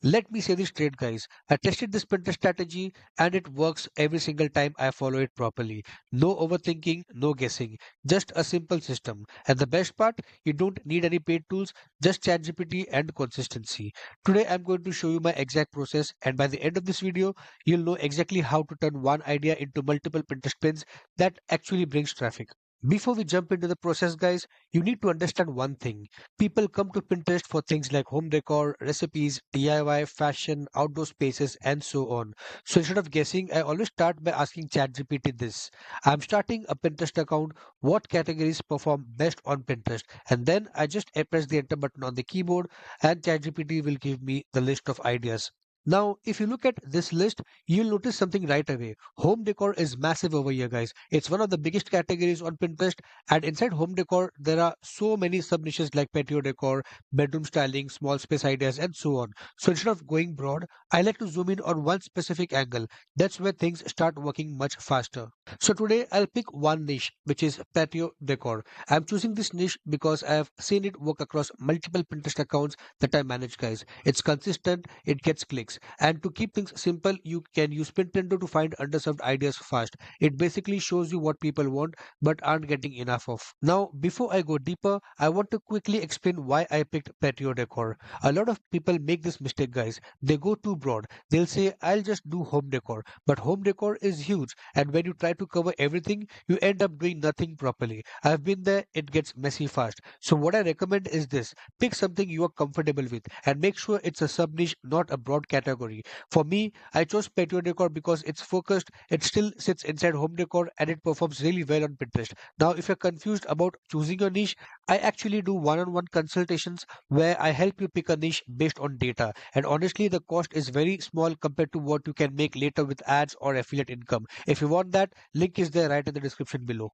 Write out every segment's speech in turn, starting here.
Let me say this straight, guys. I tested this Pinterest strategy and it works every single time I follow it properly. No overthinking, no guessing. Just a simple system. And the best part, you don't need any paid tools, just ChatGPT and consistency. Today, I'm going to show you my exact process, and by the end of this video, you'll know exactly how to turn one idea into multiple Pinterest pins that actually brings traffic. Before we jump into the process, guys, you need to understand one thing. People come to Pinterest for things like home decor, recipes, DIY, fashion, outdoor spaces, and so on. So instead of guessing, I always start by asking ChatGPT this. I'm starting a Pinterest account. What categories perform best on Pinterest? And then I just press the enter button on the keyboard, and ChatGPT will give me the list of ideas. Now, if you look at this list, you'll notice something right away. Home decor is massive over here, guys. It's one of the biggest categories on Pinterest, and inside home decor, there are so many sub niches like patio decor, bedroom styling, small space ideas, and so on. So instead of going broad, I like to zoom in on one specific angle. That's where things start working much faster. So today I'll pick one niche, which is patio decor. I'm choosing this niche because I have seen it work across multiple Pinterest accounts that I manage, guys. It's consistent, it gets clicks. And to keep things simple, you can use Pintrendo to find underserved ideas fast. It basically shows you what people want but aren't getting enough of. Now, before I go deeper, I want to quickly explain why I picked patio decor. A lot of people make this mistake, guys. They go too broad. They'll say, I'll just do home decor. But home decor is huge, and when you try to cover everything, you end up doing nothing properly. I've been there, it gets messy fast. So, what I recommend is this: pick something you are comfortable with and make sure it's a sub niche, not a broad category. For me, I chose patio decor because it's focused, it still sits inside home decor, and it performs really well on Pinterest. Now, if you're confused about choosing your niche, I actually do one on one consultations where I help you pick a niche based on data. And honestly, the cost is very small compared to what you can make later with ads or affiliate income. If you want that, link is there right in the description below.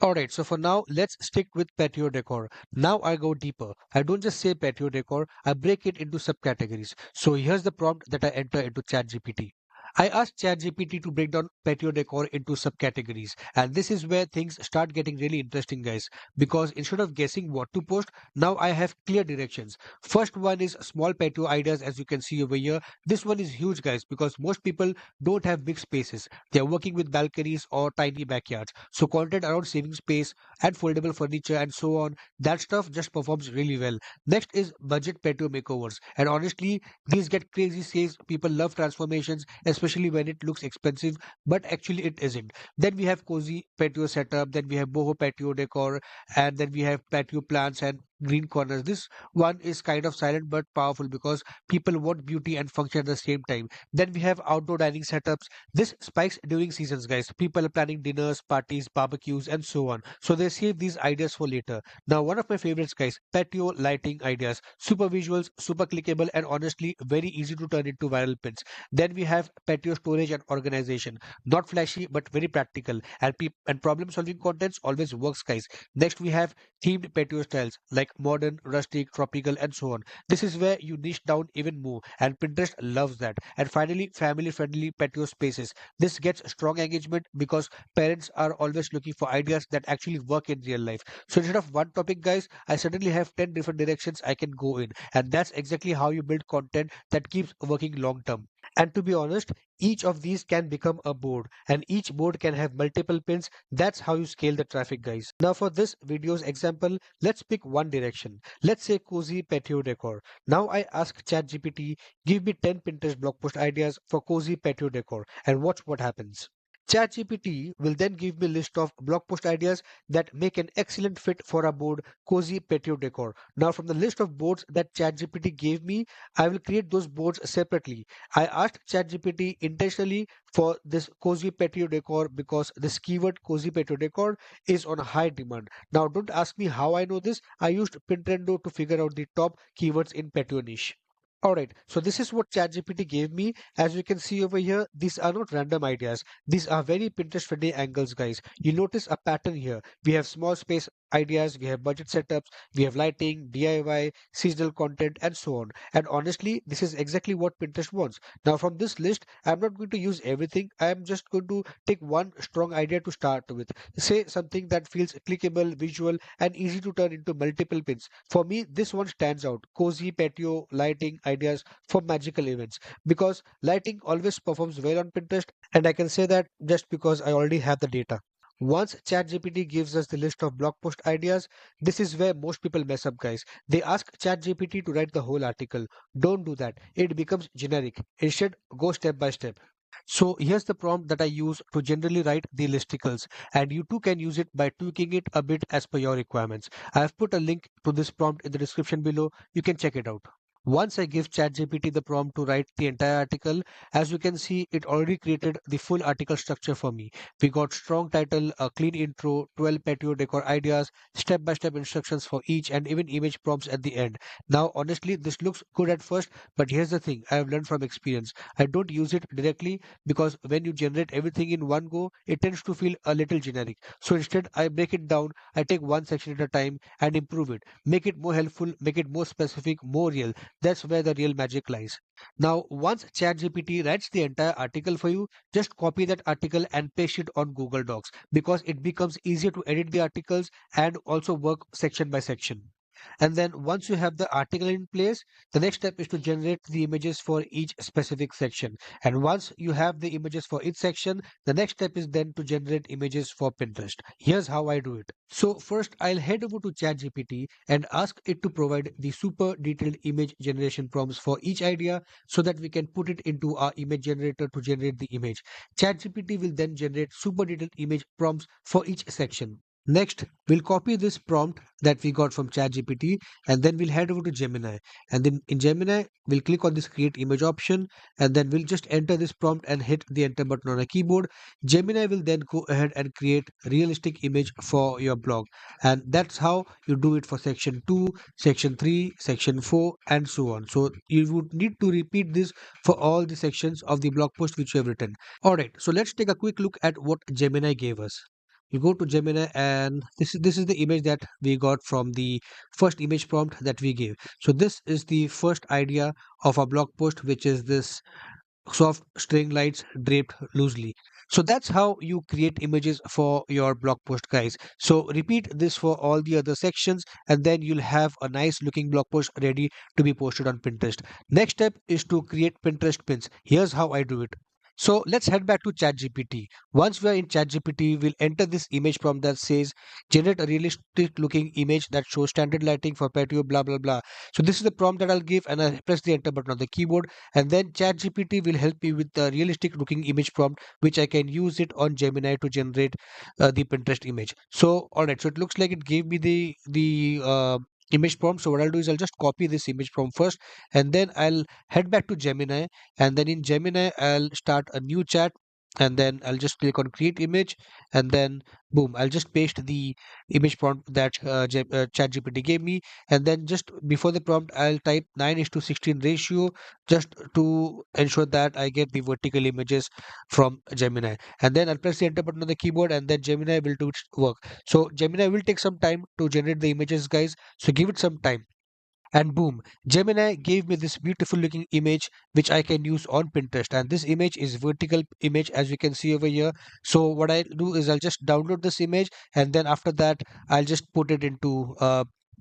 Alright, so for now, let's stick with patio decor. Now I go deeper. I don't just say patio decor, I break it into subcategories. So here's the prompt that I enter into ChatGPT. I asked ChatGPT to break down patio decor into subcategories, and this is where things start getting really interesting, guys. Because instead of guessing what to post, now I have clear directions. First one is small patio ideas, as you can see over here. This one is huge, guys, because most people don't have big spaces. They're working with balconies or tiny backyards. So content around saving space and foldable furniture and so on, that stuff just performs really well. Next is budget patio makeovers. And honestly, these get crazy sales. People love transformations, especially when it looks expensive, but actually it isn't. Then we have cozy patio setup, then we have boho patio decor, and then we have patio plants and green corners. This one is kind of silent but powerful because people want beauty and function at the same time. Then we have outdoor dining setups. This spikes during seasons, guys. People are planning dinners, parties, barbecues, and so on. So they save these ideas for later. Now, one of my favorites, guys, patio lighting ideas. Super visuals, super clickable, and honestly, very easy to turn into viral pins. Then we have patio storage and organization. Not flashy, but very practical. And problem-solving contents always works, guys. Next, we have themed patio styles like modern, rustic, tropical, and so on. This is where you niche down even more, and Pinterest loves that. And finally, family-friendly patio spaces. This gets strong engagement because parents are always looking for ideas that actually work in real life. So instead of one topic, guys, I suddenly have 10 different directions I can go in. And that's exactly how you build content that keeps working long term. And to be honest, each of these can become a board, and each board can have multiple pins. That's how you scale the traffic, guys. Now, for this video's example, let's pick one direction. Let's say cozy patio decor. Now, I ask ChatGPT, give me 10 Pinterest blog post ideas for cozy patio decor, and watch what happens. ChatGPT will then give me a list of blog post ideas that make an excellent fit for a board, cozy patio decor. Now, from the list of boards that ChatGPT gave me, I will create those boards separately. I asked ChatGPT intentionally for this cozy patio decor because this keyword cozy patio decor is on high demand. Now, don't ask me how I know this. I used Pintrendo to figure out the top keywords in patio niche. Alright, so this is what ChatGPT gave me. As you can see over here, these are not random ideas. These are very Pinterest friendly angles, guys. You notice a pattern here. We have small space ideas, we have budget setups, we have lighting, DIY, seasonal content, and so on. And honestly, this is exactly what Pinterest wants. Now, from this list, I'm not going to use everything. I am just going to take one strong idea to start with. Say something that feels clickable, visual, and easy to turn into multiple pins. For me, this one stands out. Cozy patio lighting ideas for magical events. Because lighting always performs well on Pinterest, and I can say that just because I already have the data. Once ChatGPT gives us the list of blog post ideas, this is where most people mess up, guys. They ask ChatGPT to write the whole article. Don't do that. It becomes generic. Instead, go step by step. So here's the prompt that I use to generally write the listicles, and you too can use it by tweaking it a bit as per your requirements. I have put a link to this prompt in the description below. You can check it out. Once I give ChatGPT the prompt to write the entire article, as you can see, it already created the full article structure for me. We got strong title, a clean intro, 12 patio decor ideas, step-by-step instructions for each, and even image prompts at the end. Now, honestly, this looks good at first, but here's the thing I have learned from experience. I don't use it directly because when you generate everything in one go, it tends to feel a little generic. So instead, I break it down, I take one section at a time and improve it. Make it more helpful, make it more specific, more real. That's where the real magic lies. Now, once ChatGPT writes the entire article for you, just copy that article and paste it on Google Docs because it becomes easier to edit the articles and also work section by section. And then once you have the article in place, the next step is to generate the images for each specific section. And once you have the images for each section, the next step is then to generate images for Pinterest. Here's how I do it. So first I'll head over to ChatGPT and ask it to provide the super detailed image generation prompts for each idea so that we can put it into our image generator to generate the image. ChatGPT will then generate super detailed image prompts for each section. Next, we'll copy this prompt that we got from ChatGPT and then we'll head over to Gemini. And then in Gemini, we'll click on this create image option and then we'll just enter this prompt and hit the enter button on a keyboard. Gemini will then go ahead and create realistic image for your blog. And that's how you do it for section 2, section 3, section 4, and so on. So you would need to repeat this for all the sections of the blog post which you have written. Alright, so let's take a quick look at what Gemini gave us. You go to Gemini and this is the image that we got from the first image prompt that we gave. So this is the first idea of a blog post, which is this soft string lights draped loosely. So that's how you create images for your blog post, guys. So repeat this for all the other sections and then you'll have a nice looking blog post ready to be posted on Pinterest. Next step is to create Pinterest pins. Here's how I do it. So let's head back to ChatGPT. Once we are in ChatGPT, we'll enter this image prompt that says generate a realistic looking image that shows standard lighting for patio, blah blah blah. So this is the prompt that I'll give and I press the enter button on the keyboard and then ChatGPT will help me with the realistic looking image prompt which I can use it on Gemini to generate the Pinterest image. So all right, so it looks like it gave me the image prompt. So what I'll do is I'll just copy this image prompt first and then I'll head back to Gemini and then in Gemini I'll start a new chat and then I'll just click on create image and then boom, I'll just paste the image prompt that ChatGPT gave me and then just before the prompt I'll type 9:16 ratio just to ensure that I get the vertical images from Gemini and then I'll press the enter button on the keyboard and then Gemini will do its work. So Gemini will take some time to generate the images, guys, so give it some time and boom, Gemini gave me this beautiful looking image which I can use on Pinterest. And this image is vertical image as you can see over here. So what I do is I'll just download this image and then after that I'll just put it into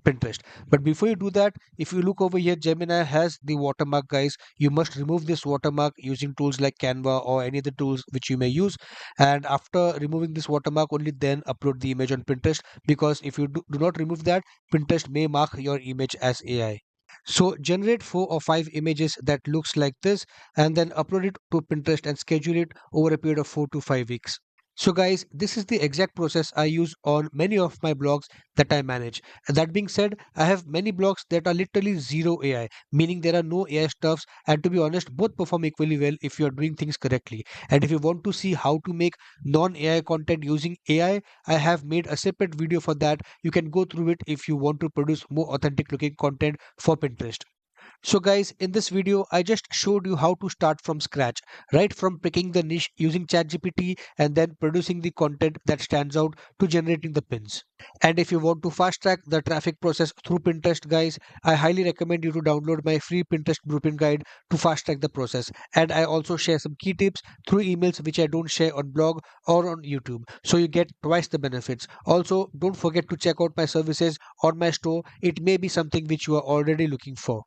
Pinterest. But before you do that, if you look over here, Gemini has the watermark, guys. You must remove this watermark using tools like Canva or any other tools which you may use. And after removing this watermark, only then upload the image on Pinterest because if you do not remove that, Pinterest may mark your image as AI. So generate 4 or 5 images that looks like this and then upload it to Pinterest and schedule it over a period of 4 to 5 weeks. So guys, this is the exact process I use on many of my blogs that I manage. And that being said, I have many blogs that are literally zero AI, meaning there are no AI stuffs. And to be honest, both perform equally well if you are doing things correctly. And if you want to see how to make non-AI content using AI, I have made a separate video for that. You can go through it if you want to produce more authentic looking content for Pinterest. So guys, in this video, I just showed you how to start from scratch, right from picking the niche using ChatGPT and then producing the content that stands out to generating the pins. And if you want to fast track the traffic process through Pinterest, guys, I highly recommend you to download my free Pinterest blueprint guide to fast track the process. And I also share some key tips through emails which I don't share on blog or on YouTube. So you get twice the benefits. Also, don't forget to check out my services on my store. It may be something which you are already looking for.